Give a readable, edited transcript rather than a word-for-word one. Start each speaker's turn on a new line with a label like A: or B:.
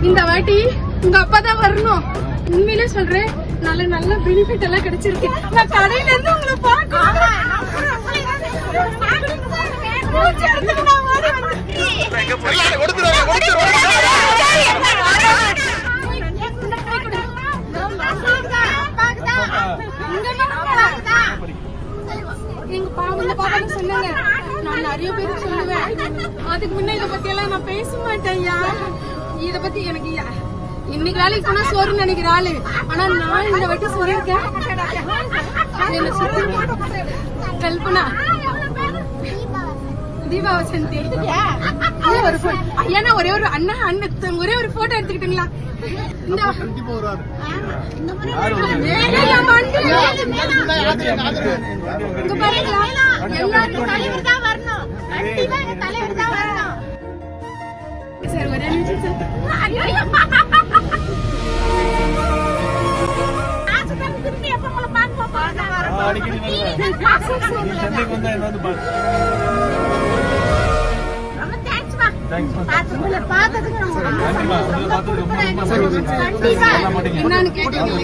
A: இந்த வாட்டி உங்க அப்பா தான் வரணும். உண்மையிலே சொல்றேன், நல்ல நல்ல பெனிஃபிட் எல்லாம் கிடைச்சிருக்கு. நான் கடையில இருந்து உங்களை பார்க்கணும். சொன்னாங்க, நான் நிறைய பேருக்கு சொல்லுவேன். அதுக்கு முன்ன இத பத்தி எல்லாம் நான் பேச மாட்டேன். இத பத்தி எனக்கு இன்னைக்கு வேலைக்கு போனா சோறு நினைக்கிற ஆளு. ஆனா நான் இந்த வாட்டி சொல்லியிருக்கேன். கல்பனா, தீபா வசந்தி, ஒரு ஏன்னா ஒரே ஒரு அண்ணா அண்ணன் ஒரே ஒரு போட்டோ எடுத்துக்கிட்டீங்களா? சார் ஒரே நிமிஷம் என்னன்னு கேட்டீங்க.